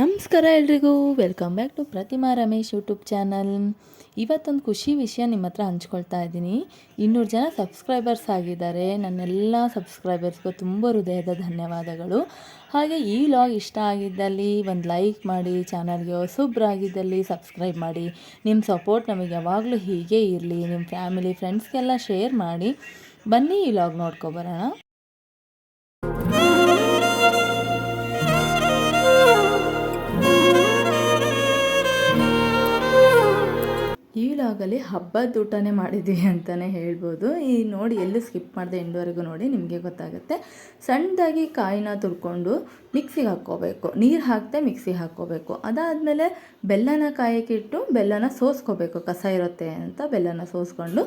ನಮಸ್ಕಾರ ಎಲ್ರಿಗೂ, welcome back to Pratima Ramesh YouTube channel. ಇವತ್ತೊಂದು ಖುಷಿ ವಿಷಯ ನಿಮ್ಮ ಹತ್ರ ಹಂಚ್ಕೊಳ್ತಾ ಇದ್ದೀನಿ. 200 ಜನ ಸಬ್ಸ್ಕ್ರೈಬರ್ಸ್ ಆಗಿದ್ದಾರೆ. ನನ್ನೆಲ್ಲ ಸಬ್ಸ್ಕ್ರೈಬರ್ಸ್ಗೂ ತುಂಬ ಹೃದಯದ ಧನ್ಯವಾದಗಳು. ಹಾಗೆ ಈ ವ್ಲಾಗ್ ಇಷ್ಟ ಆಗಿದ್ದಲ್ಲಿ ಒಂದು ಲೈಕ್ ಮಾಡಿ, ಚಾನಲ್ಗೆ ಹೊಸಬ್ರಾಗಿದ್ದಲ್ಲಿ ಸಬ್ಸ್ಕ್ರೈಬ್ ಮಾಡಿ. ನಿಮ್ಮ ಸಪೋರ್ಟ್ ನಮಗೆ ಯಾವಾಗಲೂ ಹೀಗೆ ಇರಲಿ. ನಿಮ್ಮ ಫ್ಯಾಮಿಲಿ ಫ್ರೆಂಡ್ಸ್ಗೆಲ್ಲ ಶೇರ್ ಮಾಡಿ. ಬನ್ನಿ ಈ ವ್ಲಾಗ್ ನೋಡ್ಕೊಬರೋಣ. ಈ ವ್ಲಾಗಲ್ಲಿ ಹಬ್ಬದ ಊಟನೇ ಮಾಡಿದ್ದೀವಿ ಅಂತಲೇ ಹೇಳ್ಬೋದು. ಈ ನೋಡಿ, ಎಲ್ಲೂ ಸ್ಕಿಪ್ ಮಾಡಿದೆ ಎಂಡ್ವರೆಗೂ ನೋಡಿ, ನಿಮಗೆ ಗೊತ್ತಾಗುತ್ತೆ. ಸಣ್ಣದಾಗಿ ಕಾಯಿನ ತುರ್ಕೊಂಡು ಮಿಕ್ಸಿಗೆ ಹಾಕ್ಕೋಬೇಕು. ನೀರು ಹಾಕದೆ ಮಿಕ್ಸಿಗೆ ಹಾಕ್ಕೋಬೇಕು. ಅದಾದಮೇಲೆ ಬೆಲ್ಲನ ಕಾಯಕ್ಕಿಟ್ಟು ಬೆಲ್ಲನ ಸೋಸ್ಕೋಬೇಕು. ಕಸ ಇರುತ್ತೆ ಅಂತ ಬೆಲ್ಲನ ಸೋಸ್ಕೊಂಡು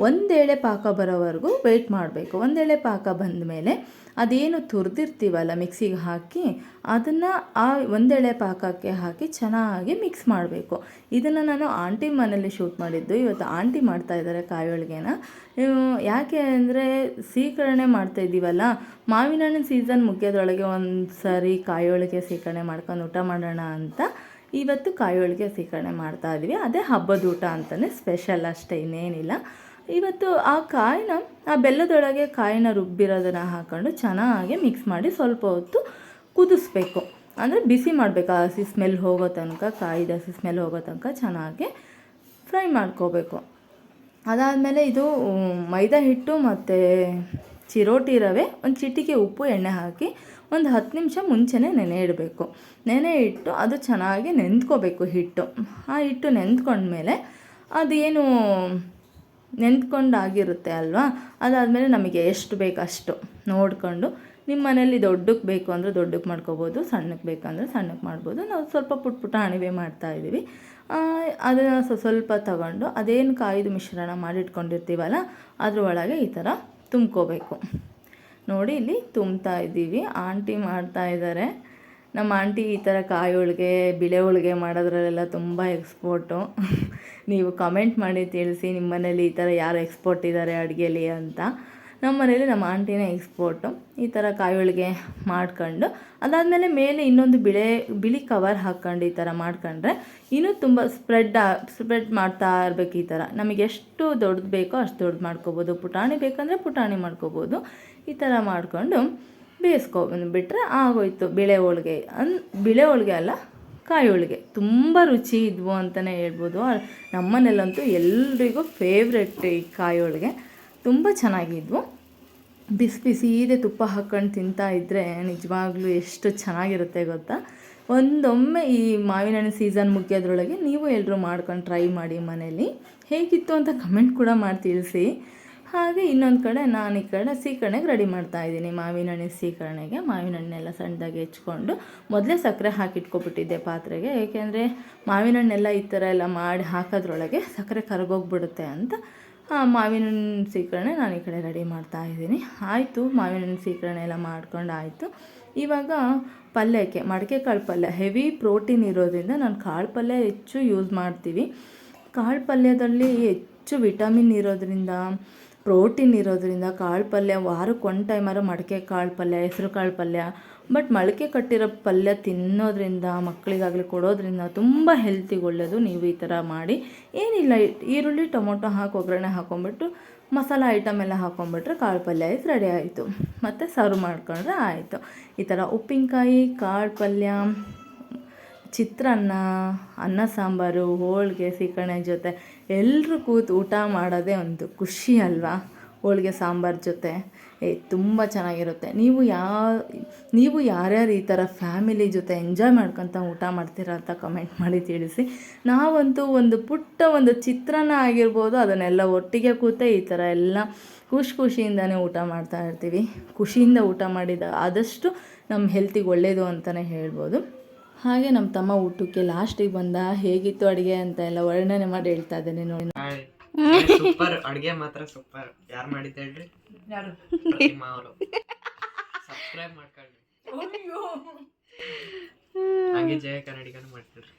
ಒಂದೇಳೆ ಪಾಕ ಬರೋವರೆಗೂ ವೆಯ್ಟ್ ಮಾಡಬೇಕು. ಒಂದೇಳೆ ಪಾಕ ಬಂದ ಮೇಲೆ ಅದೇನು ತುರಿದಿರ್ತೀವಲ್ಲ ಮಿಕ್ಸಿಗೆ ಹಾಕಿ, ಅದನ್ನು ಆ ಒಂದೇಳೆ ಪಾಕಕ್ಕೆ ಹಾಕಿ ಚೆನ್ನಾಗಿ ಮಿಕ್ಸ್ ಮಾಡಬೇಕು. ಇದನ್ನು ನಾನು ಆಂಟಿ ಮನೇಲಿ ಶೂಟ್ ಮಾಡಿದ್ದು. ಇವತ್ತು ಆಂಟಿ ಮಾಡ್ತಾಯಿದ್ದಾರೆ ಕಾಯಿ ಹೋಳಿಗೆನ. ಯಾಕೆ ಅಂದರೆ ಸೀಕರಣೆ ಮಾಡ್ತಾಯಿದ್ದೀವಲ್ಲ, ಮಾವಿನ ಹಣ್ಣಿನ ಸೀಸನ್ ಮುಗಿಯೋದ್ರೊಳಗೆ ಒಂದು ಸಾರಿ ಕಾಯಿ ಹೋಳಿಗೆ ಸೀಕರಣೆ ಮಾಡ್ಕೊಂಡು ಊಟ ಮಾಡೋಣ ಅಂತ ಇವತ್ತು ಕಾಯಿ ಹೋಳಿಗೆ ಸೀಕರಣೆ ಮಾಡ್ತಾಯಿದ್ವಿ. ಅದೇ ಹಬ್ಬದ ಊಟ ಅಂತಲೇ ಸ್ಪೆಷಲ್, ಅಷ್ಟೇ, ಇನ್ನೇನಿಲ್ಲ. ಇವತ್ತು ಆ ಕಾಯಿನ, ಆ ಬೆಲ್ಲದೊಳಗೆ ಕಾಯಿನ ರುಬ್ಬಿರೋದನ್ನು ಹಾಕ್ಕೊಂಡು ಚೆನ್ನಾಗಿ ಮಿಕ್ಸ್ ಮಾಡಿ ಸ್ವಲ್ಪ ಹೊತ್ತು ಕುದಿಸ್ಬೇಕು. ಅಂದರೆ ಬಿಸಿ ಮಾಡಬೇಕು. ಹಸಿ ಸ್ಮೆಲ್ ಹೋಗೋ ತನಕ, ಕಾಯಿದ ಹಸಿ ಸ್ಮೆಲ್ ಹೋಗೋ ತನಕ ಚೆನ್ನಾಗಿ ಫ್ರೈ ಮಾಡ್ಕೋಬೇಕು. ಅದಾದಮೇಲೆ ಇದು ಮೈದಾ ಹಿಟ್ಟು ಮತ್ತು ಚಿರೋಟಿ ರವೆ, ಒಂದು ಚಿಟಿಕೆ ಉಪ್ಪು, ಎಣ್ಣೆ ಹಾಕಿ ಒಂದು 10 ನಿಮಿಷ ಮುಂಚೆನೇ ನೆನೆ ಇಡಬೇಕು. ನೆನೆ ಇಟ್ಟು ಅದು ಚೆನ್ನಾಗಿ ನೆಂದ್ಕೋಬೇಕು ಹಿಟ್ಟು. ಆ ಹಿಟ್ಟು ನೆಂದ್ಕೊಂಡ್ಮೇಲೆ ಅದೇನು ನೆಂದ್ಕೊಂಡಾಗಿರುತ್ತೆ ಅಲ್ವಾ, ಅದಾದಮೇಲೆ ನಮಗೆ ಎಷ್ಟು ಬೇಕು ಅಷ್ಟು ನೋಡಿಕೊಂಡು, ನಿಮ್ಮ ಮನೇಲಿ ದೊಡ್ಡಕ್ಕೆ ಬೇಕು ಅಂದರೆ ದೊಡ್ಡಕ್ಕೆ ಮಾಡ್ಕೋಬೋದು, ಸಣ್ಣಕ್ಕೆ ಬೇಕಂದರೆ ಸಣ್ಣಕ್ಕೆ ಮಾಡ್ಬೋದು. ನಾವು ಸ್ವಲ್ಪ ಪುಟ್ಟ ಅಣಿವೆ ಮಾಡ್ತಾಯಿದ್ದೀವಿ. ಅದನ್ನು ಸ್ವಲ್ಪ ತಗೊಂಡು ಅದೇನು ಕಾಯ್ದು ಮಿಶ್ರಣ ಮಾಡಿಟ್ಕೊಂಡಿರ್ತೀವಲ್ಲ ಅದ್ರ ಒಳಗೆ ಈ ಥರ ತುಂಬ್ಕೋಬೇಕು. ನೋಡಿ, ಇಲ್ಲಿ ತುಂಬ್ತಾ ಇದ್ದೀವಿ. ಆಂಟಿ ಮಾಡ್ತಾಯಿದ್ದಾರೆ. ನಮ್ಮ ಆಂಟಿ ಈ ಥರ ಕಾಯಿ ಹೋಳಿಗೆ, ಬಿಳೆ ಹೋಳಿಗೆ ಮಾಡೋದ್ರಲ್ಲೆಲ್ಲ ತುಂಬ ಎಕ್ಸ್ಪೋರ್ಟು. ನೀವು ಕಮೆಂಟ್ ಮಾಡಿ ತಿಳಿಸಿ, ನಿಮ್ಮ ಮನೇಲಿ ಈ ಥರ ಯಾರು ಎಕ್ಸ್ಪೋರ್ಟ್ ಇದ್ದಾರೆ ಅಡುಗೆಲಿ ಅಂತ. ನಮ್ಮ ಮನೇಲಿ ನಮ್ಮ ಆಂಟಿನೇ ಎಕ್ಸ್ಪೋರ್ಟು. ಈ ಥರ ಕಾಯಿ ಹೋಳಿಗೆ ಮಾಡ್ಕೊಂಡು ಅದಾದಮೇಲೆ ಮೇಲೆ ಇನ್ನೊಂದು ಬಿಳಿ ಕವರ್ ಹಾಕ್ಕೊಂಡು ಈ ಥರ ಮಾಡ್ಕೊಂಡ್ರೆ ಇನ್ನೂ ತುಂಬ ಸ್ಪ್ರೆಡ್ ಮಾಡ್ತಾ ಇರಬೇಕು. ಈ ಥರ ನಮಗೆ ಎಷ್ಟು ದೊಡ್ಡದು ಬೇಕೋ ಅಷ್ಟು ದೊಡ್ಡದು ಮಾಡ್ಕೋಬೋದು. ಪುಟಾಣಿ ಬೇಕಂದರೆ ಪುಟಾಣಿ ಮಾಡ್ಕೋಬೋದು. ಈ ಥರ ಮಾಡಿಕೊಂಡು ಬೇಯಿಸ್ಕೊಂಡ್ಬಿಟ್ರೆ ಆಗೋಯ್ತು ಬಿಳೆ ಹೋಳಿಗೆ. ಬಿಳೆ ಹೋಳಿಗೆ ಅಲ್ಲ, ಕಾಯಿ ಹೋಳಿಗೆ. ತುಂಬ ರುಚಿ ಇದ್ವು ಅಂತಲೇ ಹೇಳ್ಬೋದು. ನಮ್ಮನೇಲಂತೂ ಎಲ್ರಿಗೂ ಫೇವ್ರೆಟ್ ಈ ಕಾಯಿ ಹೋಳಿಗೆ. ತುಂಬ ಚೆನ್ನಾಗಿದ್ವು. ಬಿಸಿ ಬಿಸಿ ಇದೆ ತುಪ್ಪ ಹಾಕ್ಕೊಂಡು ತಿಂತಾಯಿದ್ರೆ ನಿಜವಾಗ್ಲೂ ಎಷ್ಟು ಚೆನ್ನಾಗಿರುತ್ತೆ ಗೊತ್ತಾ. ಒಂದೊಮ್ಮೆ ಈ ಮಾವಿನ ಹಣ್ಣಿನ ಸೀಸನ್ ಮುಗಿಯೋದ್ರೊಳಗೆ ನೀವು ಎಲ್ಲರೂ ಮಾಡ್ಕೊಂಡು ಟ್ರೈ ಮಾಡಿ ಮನೇಲಿ. ಹೇಗಿತ್ತು ಅಂತ ಕಮೆಂಟ್ ಕೂಡ ಮಾಡಿ ತಿಳಿಸಿ. ಹಾಗೆ ಇನ್ನೊಂದು ಕಡೆ ನಾನು ಈ ಕಡೆ ಸೀಕರಣೆಗೆ ರೆಡಿ ಮಾಡ್ತಾಯಿದ್ದೀನಿ. ಮಾವಿನ ಹಣ್ಣಿನ ಸೀಕರಣೆಗೆ ಮಾವಿನ ಹಣ್ಣೆಲ್ಲ ಸಣ್ಣದಾಗಿ ಹೆಚ್ಕೊಂಡು ಮೊದಲೇ ಸಕ್ಕರೆ ಹಾಕಿಟ್ಕೊಬಿಟ್ಟಿದ್ದೆ ಪಾತ್ರೆಗೆ. ಏಕೆಂದರೆ ಮಾವಿನ ಹಣ್ಣೆಲ್ಲ ಈ ಥರ ಎಲ್ಲ ಮಾಡಿ ಹಾಕೋದ್ರೊಳಗೆ ಸಕ್ಕರೆ ಕರಗೋಗ್ಬಿಡುತ್ತೆ ಅಂತ ಮಾವಿನ ಹಣ್ಣಿನ ಸೀಕರಣೆ ನಾನು ಈ ಕಡೆ ರೆಡಿ ಮಾಡ್ತಾಯಿದ್ದೀನಿ. ಆಯಿತು, ಮಾವಿನ ಹಣ್ಣಿನ ಸೀಕರಣೆ ಎಲ್ಲ ಮಾಡ್ಕೊಂಡು ಆಯಿತು. ಇವಾಗ ಪಲ್ಯಕ್ಕೆ ಮಡಿಕೆ ಕಾಳು ಪಲ್ಯ ಹೆವಿ ಪ್ರೋಟೀನ್ ಇರೋದ್ರಿಂದ ನಾನು ಕಾಳು ಪಲ್ಯ ಹೆಚ್ಚು ಯೂಸ್ ಮಾಡ್ತೀವಿ. ಕಾಳು ಪಲ್ಯದಲ್ಲಿ ಹೆಚ್ಚು ವಿಟಮಿನ್ ಇರೋದ್ರಿಂದ, ಪ್ರೋಟೀನ್ ಇರೋದ್ರಿಂದ ಕಾಳು ಪಲ್ಯ ವಾರಕ್ಕೆ 1 ಟೈಮಾರು ಮಡಿಕೆ ಕಾಳು ಪಲ್ಯ, ಹೆಸರು ಕಾಳು ಪಲ್ಯ, ಬಟ್ ಮೊಳಕೆ ಕಟ್ಟಿರೋ ಪಲ್ಯ ತಿನ್ನೋದ್ರಿಂದ, ಮಕ್ಕಳಿಗಾಗಲಿ ಕೊಡೋದ್ರಿಂದ ತುಂಬ ಹೆಲ್ತಿಗೆ ಒಳ್ಳೆಯದು. ನೀವು ಈ ಥರ ಮಾಡಿ. ಏನಿಲ್ಲ, ಈರುಳ್ಳಿ ಟೊಮೊಟೊ ಹಾಕಿ ಒಗ್ಗರಣೆ ಹಾಕ್ಕೊಂಬಿಟ್ಟು ಮಸಾಲ ಐಟಮ್ ಎಲ್ಲ ಹಾಕ್ಕೊಂಬಿಟ್ರೆ ಕಾಳು ಪಲ್ಯ ಆಯ್ತು, ರೆಡಿ ಆಯಿತು. ಮತ್ತು ಸರ್ವ್ ಮಾಡ್ಕೊಂಡ್ರೆ ಆಯಿತು. ಈ ಥರ ಉಪ್ಪಿನಕಾಯಿ, ಕಾಳು ಪಲ್ಯ, ಚಿತ್ರಾನ್ನ, ಅನ್ನ ಸಾಂಬಾರು, ಹೋಳಿಗೆ ಸೀಕರಣೆ ಜೊತೆ ಎಲ್ಲರೂ ಕೂತು ಊಟ ಮಾಡೋದೇ ಒಂದು ಖುಷಿ ಅಲ್ವಾ. ಹೋಳಿಗೆ ಸಾಂಬಾರು ಜೊತೆ ತುಂಬ ಚೆನ್ನಾಗಿರುತ್ತೆ. ನೀವು ಯಾರ್ಯಾರು ಈ ಥರ ಫ್ಯಾಮಿಲಿ ಜೊತೆ ಎಂಜಾಯ್ ಮಾಡ್ಕೊತ ಊಟ ಮಾಡ್ತೀರಾ ಅಂತ ಕಮೆಂಟ್ ಮಾಡಿ ತಿಳಿಸಿ. ನಾವಂತೂ ಒಂದು ಚಿತ್ರಾನ್ನ ಆಗಿರ್ಬೋದು, ಅದನ್ನೆಲ್ಲ ಒಟ್ಟಿಗೆ ಕೂತೆ ಈ ಥರ ಎಲ್ಲ ಖುಷಿಯಿಂದನೇ ಊಟ ಮಾಡ್ತಾ ಇರ್ತೀವಿ. ಖುಷಿಯಿಂದ ಊಟ ಮಾಡಿದ ಆದಷ್ಟು ನಮ್ಮ ಹೆಲ್ತಿಗೆ ಒಳ್ಳೆಯದು ಅಂತಲೇ ಹೇಳ್ಬೋದು. ಹಾಗೆ ನಮ್ಮ ತಮ್ಮ ಊಟಕ್ಕೆ ಲಾಸ್ಟಿಗೆ ಬಂದ, ಹೇಗಿತ್ತು ಅಡುಗೆ ಅಂತ ಎಲ್ಲ ವರ್ಣನೆ ಮಾಡಿ ಹೇಳ್ತಾ ಇದ್ದೇನೆ ನೋಡಿ. ಸೂಪರ್ ಅಡುಗೆ ಮಾತ್ರ ಸೂಪರ್. ಯಾರು ಮಾಡಿದ್ದ ಹೇಳ್ರಿ? ಯಾರು? ಪ್ರತಿಮಾ ಅವರು. ಸಬ್ಸ್ಕ್ರೈಬ್ ಮಾಡ್ಕೊಳ್ಳಿ. ಹಂಗೆ ಜಯ ಕನ್ನಡಿಗನ ಮಾಡ್ತಿರ್ರಿ.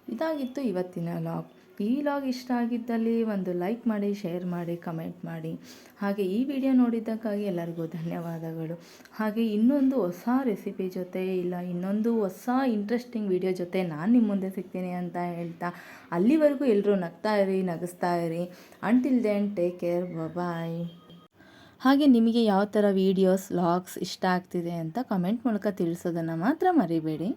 ಇದಾಗಿತ್ತು ಇವತ್ತಿನ ಲಾಗ್. ಈ ಲಾಗ್ ಇಷ್ಟ ಆಗಿದ್ದಲ್ಲಿ ಒಂದು ಲೈಕ್ ಮಾಡಿ, ಶೇರ್ ಮಾಡಿ, ಕಮೆಂಟ್ ಮಾಡಿ. ಹಾಗೆ ಈ ವಿಡಿಯೋ ನೋಡಿದ್ದಕ್ಕಾಗಿ ಎಲ್ಲರಿಗೂ ಧನ್ಯವಾದಗಳು. ಹಾಗೆ ಇನ್ನೊಂದು ಹೊಸ ರೆಸಿಪಿ ಜೊತೆ ಇಲ್ಲ ಇನ್ನೊಂದು ಹೊಸ ಇಂಟ್ರೆಸ್ಟಿಂಗ್ ವಿಡಿಯೋ ಜೊತೆ ನಾನು ನಿಮ್ಮ ಮುಂದೆ ಸಿಗ್ತೀನಿ ಅಂತ ಹೇಳ್ತಾ, ಅಲ್ಲಿವರೆಗೂ ಎಲ್ಲರೂ ನಗ್ತಾ ಇರಿ, ನಗಿಸ್ತಾ ಇರಿ. ಅಂಟಿಲ್ ದೆನ್ ಟೇಕ್ ಕೇರ್, ಬಾಯ್. ಹಾಗೆ ನಿಮಗೆ ಯಾವ ಥರ ವೀಡಿಯೋಸ್ ಲಾಗ್ಸ್ ಇಷ್ಟ ಆಗ್ತಿದೆ ಅಂತ ಕಮೆಂಟ್ ಮೂಲಕ ತಿಳಿಸೋದನ್ನು ಮಾತ್ರ ಮರಿಬೇಡಿ.